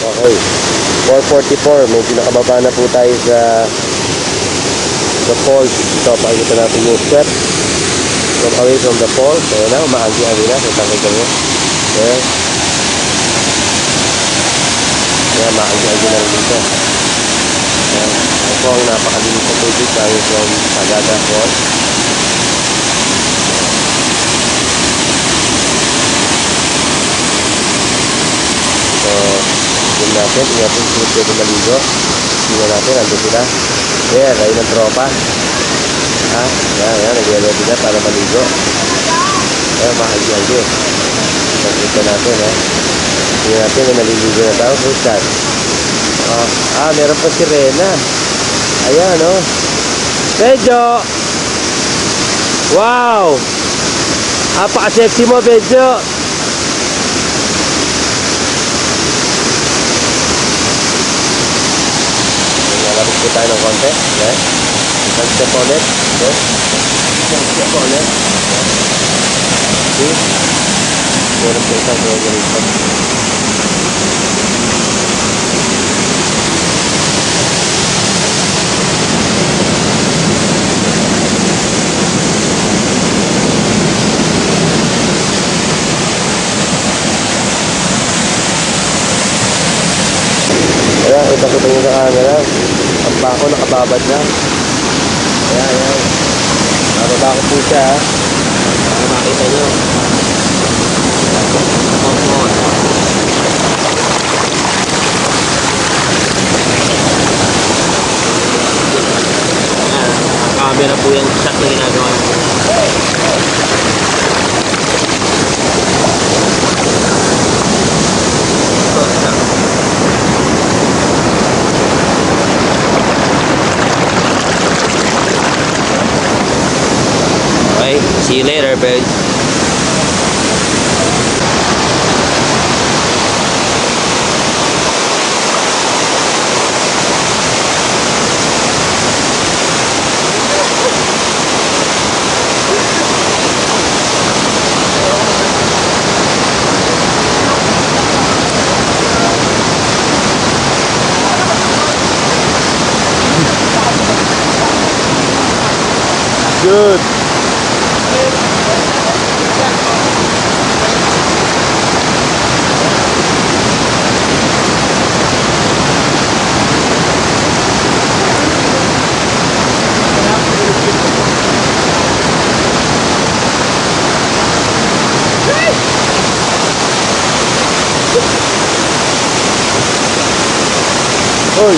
Okay. 444. Medyo nakababa na po tayo sa falls. Ito, pakikita natin yung step. From away from the falls. Ayan na, umaagi-agi na. Kita nyo. Ayan. Ayan, umaagi-agi na rin dito. Ayan. Ito po ang napakalinis na tubig tayo from Sagada Falls. So, yun natin. Ingatin sila pwede maligo. Tingnan natin, nandun sila. Ayan, ayun ang tropa. Ha? Ayan, nag-ready na para maligo. Ayan, mahagi-hagi. Nakita natin, ha? Tingnan natin, may naliligo na tao. Who's that? Meron pa si Rena. Ayan, oh. Pedro! Wow! Apaka-sexy mo, Pedro! Nalabot po tayo ng konti. Ayan. Isang step ulit. Okay. Isang step ulit. Okay. Meron po isang regulation. Ayan, ipakita nyo sa camera. Ang bako nakababad na. Ayan, ayan. Nakababa ko po siya, ha. Para makita nyo. Ang camera po yung shot na ginagawa nyo. Okay, see you later, birds. Good. Oi.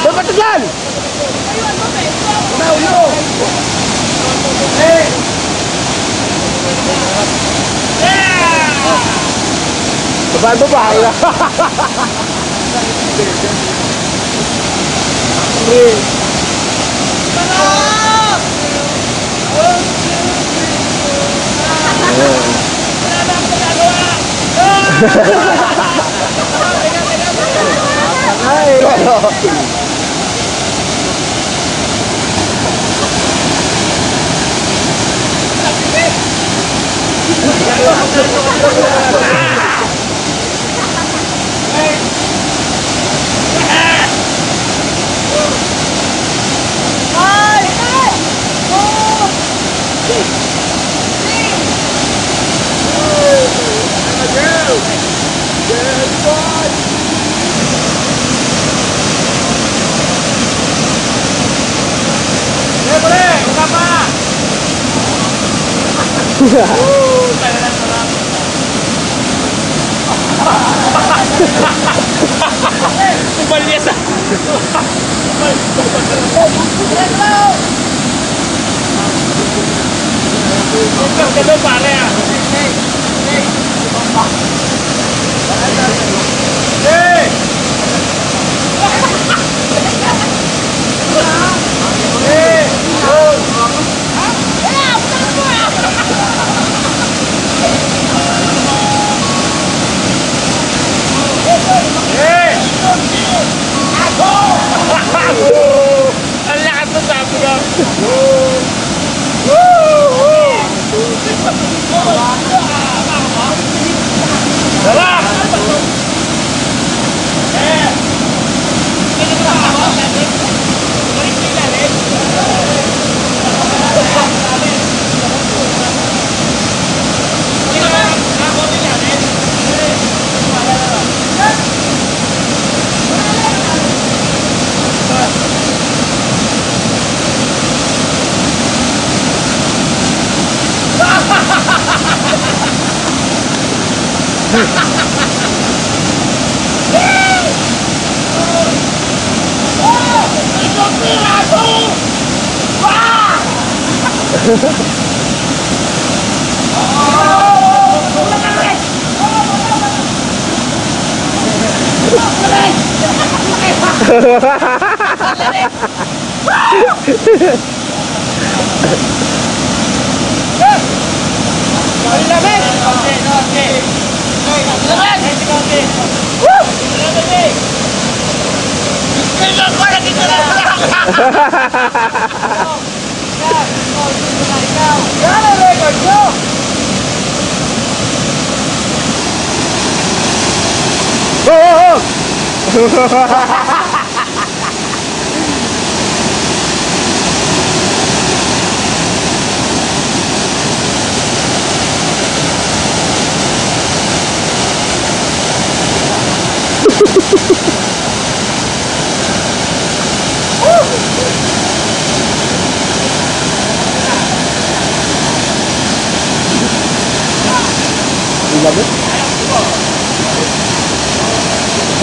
Dapat dyan! Babaan ba? Tumalyas ah. Ganun pare ah. Hey! Ang lakas ng sabi ka. Tara!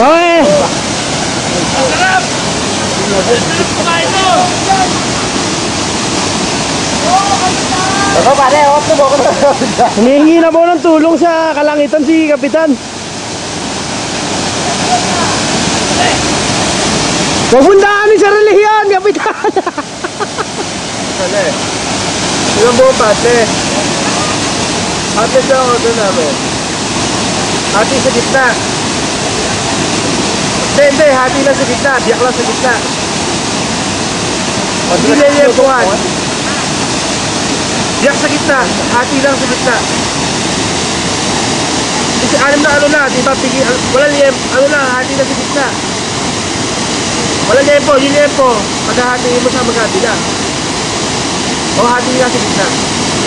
Hoy! Sarap! Kumain mo! Ako pare, ako mo ako. Humihingi na po ng tulong sa kalangitan si Kapitan. Pupuntaan ni sa relihiyon, Kapitan. Pare, ilang buong pate? Ate sa ako doon namin. Hati sa gitna. Hindi, hati lang sa gitna. Biyak lang sa gitna. Hindi liliempuhan. Biyak sa gitna. Hati lang sa gitna. Kasi alam na ano na, di ba? Wala liem, ano na, hati lang sa gitna. Wala liempo, yung liempo. Paghahatiin mo sa magkabila. O hati lang sa gitna.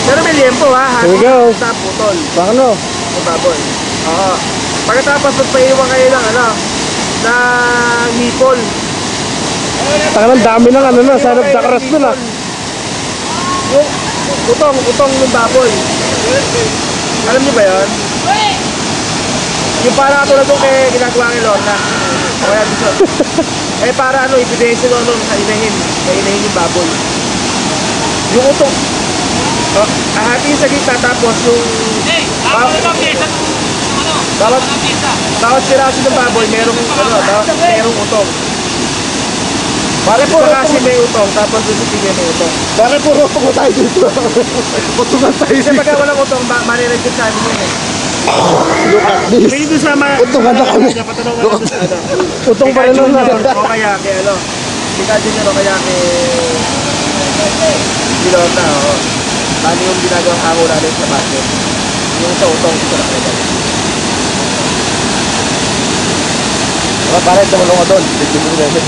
Pero may liempo ha, hati lang sa putol. Bakano? Yung baboy. Oo. Pagkatapos magpaiwan kayo ng ano, ng hipol. Tangan dami ng ano na, sana dakras na. Yung utong ng baboy. Alam niyo ba yun? Yung para tulad nung ginagawa kay Lorna. O kaya gusto. Para ano, ibidensya nyo ano, sa inahin. Kainahin yung baboy. Yung utong. Ahatiin sa gitna tapos yung... Bawat piraso ng baboy, merong utong. Pare puro kasi may utong, tapos susipigay may utong. Pare puro po tayo dito. Utungan tayo Kasi pagka walang utong, maniregit sa amin yun eh. Look at this. Pwede doon sa mga... Utungan na kami. Patanong ka doon sa ano. Utong pa rin na. O kaya kay ano. Kay Junior o kaya kay... Pilota o. Paano yung ginagawang hango natin sa basket. Yung sa utong, ito na kaya. Pare, tumulong ka doon. Tignan mo na yun.